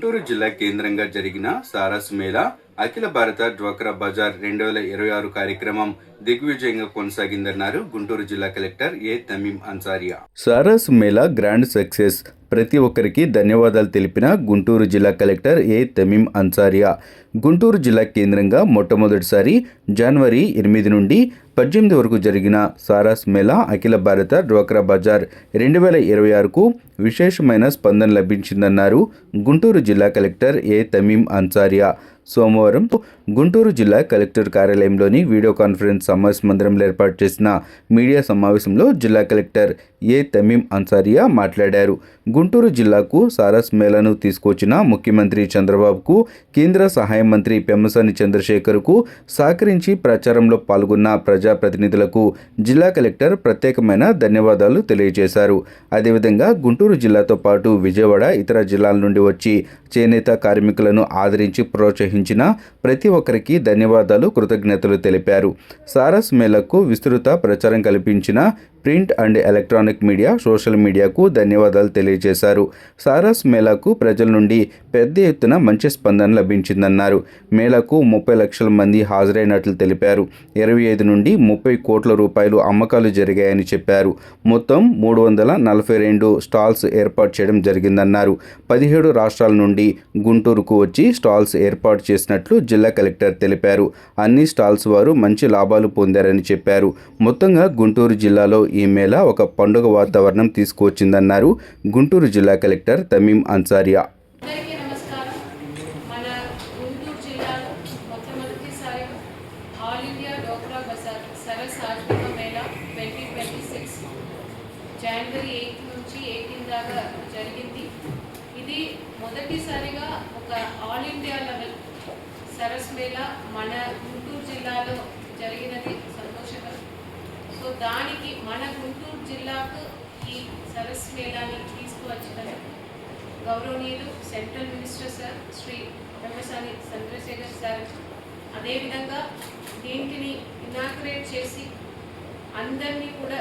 గుంటూరు జిల్లా కేంద్రంగా జరిగిన సారస్ మేళా అఖిల భారత డ్వాక్రా బజార్ 2026 కార్యక్రమం దిగ్విజయంగా కొనసాగిందన్నారు గుంటూరు జిల్లా కలెక్టర్ ఏ తమీం అన్సారియా. సారస్ మేళా గ్రాండ్ సక్సెస్, ప్రతి ఒక్కరికి ధన్యవాదాలు తెలిపిన గుంటూరు జిల్లా కలెక్టర్ ఏ తమీం అన్సారియా. గుంటూరు జిల్లా కేంద్రంగా మొట్టమొదటిసారి జనవరి 8 నుండి 18 వరకు జరిగిన సారస్ మేళా అఖిల భారత డ్వాక్రా బజార్ 2026కు విశేషమైన స్పందన లభించిందన్నారు గుంటూరు జిల్లా కలెక్టర్ ఏ తమీం అన్సారియా. సోమవారం గుంటూరు జిల్లా కలెక్టర్ కార్యాలయంలోని వీడియో కాన్ఫరెన్స్ సమావేశ మందిరంలో ఏర్పాటు చేసిన మీడియా సమావేశంలో జిల్లా కలెక్టర్ ఏ తమీం అన్సారియా మాట్లాడారు. గుంటూరు జిల్లాకు సారస్ మేళాను తీసుకొచ్చిన ముఖ్యమంత్రి చంద్రబాబుకు, కేంద్ర సహాయ మంత్రి పెమ్మసాని చంద్రశేఖర్కు సహకరించి ప్రచారంలో పాల్గొన్న ప్రజాప్రతినిధులకు జిల్లా కలెక్టర్ ప్రత్యేకమైన ధన్యవాదాలు తెలియజేశారు. అదేవిధంగా గుంటూరు జిల్లాతో పాటు విజయవాడ, ఇతర జిల్లాల నుండి వచ్చి చేనేత కార్మికులను ఆదరించి ప్రోత్సహించిన ప్రతి ఒక్కరికి ధన్యవాదాలు, కృతజ్ఞతలు తెలిపారు. సారస్ మేళాకు విస్తృత ప్రచారం కల్పించిన print and electronic media, social మీడియాకు ధన్యవాదాలు తెలియజేశారు. సారస్ మేళాకు ప్రజల నుండి పెద్ద ఎత్తున మంచి స్పందన లభించిందన్నారు. మేళాకు 30 లక్షల మంది హాజరైనట్లు తెలిపారు. 25 నుండి 30 కోట్ల రూపాయలు అమ్మకాలు జరిగాయని చెప్పారు. మొత్తం 342 స్టాల్స్ ఏర్పాటు చేయడం జరిగిందన్నారు. 17 రాష్ట్రాల నుండి గుంటూరుకు వచ్చి స్టాల్స్ ఏర్పాటు చేసినట్లు జిల్లా కలెక్టర్ తెలిపారు. అన్ని స్టాల్స్ వారు మంచి లాభాలు పొందారని చెప్పారు. మొత్తంగా గుంటూరు జిల్లాలో ఈ మేళా ఒక పండుగ వాతావరణం తీసుకువచ్చిందన్నారు గుంటూరు జిల్లా కలెక్టర్ తమీం అన్సారియా. జనవరి 8 నుంచి 18 దాకా జరిగింది. ఇది మొదటిసారిగా ఒక all India level Saras Mela మన గుంటూరు జిల్లాలో జరిగినది సంతోషకరం. సో దానికి మన గుంటూరు జిల్లాకు ఈ సరస్ మేళాని తీసుకువచ్చినందుకు గౌరవనీయులు central minister sir Shri Pemmasani Chandrasekhar sir, అదేవిధంగా దీనిని ఇనాగ్రేట్ చేసి అందరినీ కూడా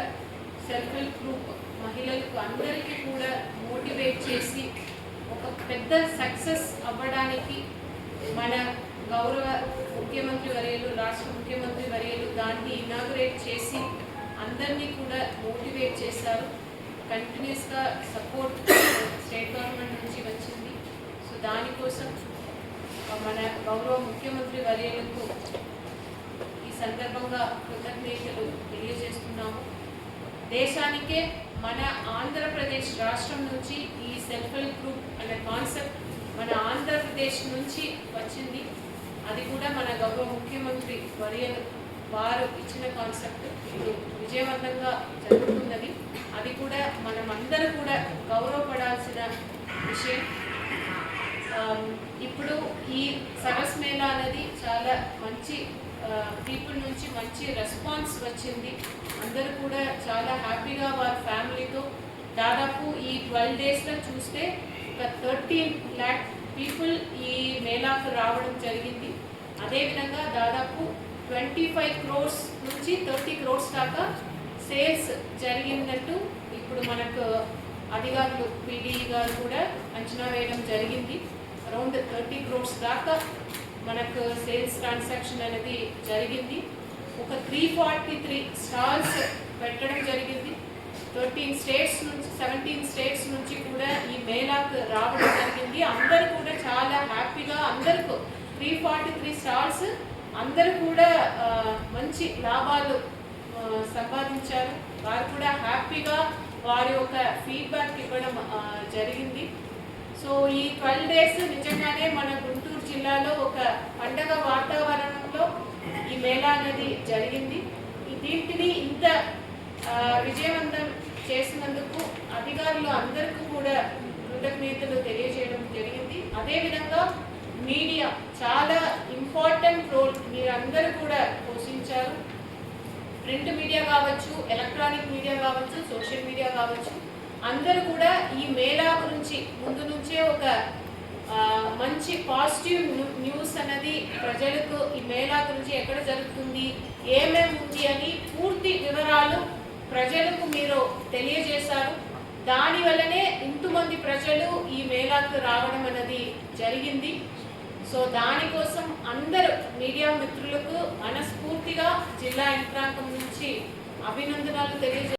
సెల్ఫ్ హెల్ప్ గ్రూప్ మహిళలకు అందరికీ కూడా మోటివేట్ చేసి ఒక పెద్ద సక్సెస్ అవ్వడానికి మన గౌరవ ముఖ్యమంత్రి వర్యులు, రాష్ట్ర ముఖ్యమంత్రి వర్యులు దాన్ని ఇనాగ్రేట్ చేసి అందరినీ కూడా మోటివేట్ చేశారు. కంటిన్యూస్గా సపోర్ట్ స్టేట్ గవర్నమెంట్ నుంచి వచ్చింది. సో దానికోసం మన గౌరవ ముఖ్యమంత్రి వర్యులకు ఈ సందర్భంగా కృతజ్ఞతలు తెలియజేస్తున్నాము. దేశానికే మన ఆంధ్రప్రదేశ్ రాష్ట్రం నుంచి ఈ సెల్ఫ్ హెల్ప్ గ్రూప్ అనే కాన్సెప్ట్ మన ఆంధ్రప్రదేశ్ నుంచి వచ్చింది. అది కూడా మన గౌరవ ముఖ్యమంత్రి వర్యులు వారు ఇచ్చిన కాన్సెప్ట్ ఇప్పుడు విజయవంతంగా జరుగుతున్నది. అది కూడా మనం అందరూ కూడా గౌరవపడాల్సిన విషయం. ఇప్పుడు ఈ సరస్ మేళా అనేది చాలా మంచి పీపుల్ నుంచి మంచి రెస్పాన్స్ వచ్చింది. అందరూ కూడా చాలా హ్యాపీగా వారి ఫ్యామిలీతో దాదాపు ఈ 12 డేస్లో చూస్తే ఒక 13 lakh పీపుల్ ఈ మేళాకు రావడం జరిగింది. అదేవిధంగా దాదాపు 25 crores నుంచి 30 crores దాకా సేల్స్ జరిగినట్టు ఇప్పుడు మనకు అధికారులు పీడీ గారు కూడా అంచనా వేయడం జరిగింది. అరౌండ్ 30 crores దాకా మనకు సేల్స్ ట్రాన్సాక్షన్ అనేది జరిగింది. ఒక 343 స్టాల్స్ పెట్టడం జరిగింది. 13 స్టేట్స్ నుంచి 17 స్టేట్స్ నుంచి కూడా ఈ మేళాకు రావడం జరిగింది. అందరూ కూడా చాలా హ్యాపీగా, అందరికీ 343 స్టాల్స్ అందరూ కూడా మంచి లాభాలు సంపాదించారు. వారు కూడా హ్యాపీగా వారి యొక్క ఫీడ్బ్యాక్ ఇవ్వడం జరిగింది. సో ఈ 12 డేస్ నిజంగానే మన గుంటూరు జిల్లాలో ఒక పండగ వాతావరణంలో ఈ మేళా అనేది జరిగింది. దీనిని ఇంత విజయవంతం చేసినందుకు అధికారులు అందరికీ కూడా కృతజ్ఞతలు తెలియజేయడం జరిగింది. అదేవిధంగా మీడియా చాలా ఇంపార్టెంట్ రోల్ మీరందరూ కూడా పోషించారు. ప్రింట్ మీడియా కావచ్చు, ఎలక్ట్రానిక్ మీడియా కావచ్చు, సోషల్ మీడియా కావచ్చు, అందరూ కూడా ఈ మేళా గురించి ముందు నుంచే ఒక మంచి పాజిటివ్ న్యూస్ అనేది ప్రజలకు ఈ మేళా గురించి ఎక్కడ జరుగుతుంది, ఏమేమి ఉంది అని పూర్తి వివరాలు ప్రజలకు మీరు తెలియజేశారు. దాని వల్లనే ఇంతమంది ప్రజలు ఈ మేళాకు రావడం అనేది జరిగింది. సో దానికోసం అందరూ మీడియా మిత్రులకు మనస్ఫూర్తిగా జిల్లా యంత్రాంగం నుంచి అభినందనలు తెలియజేస్తున్నాను.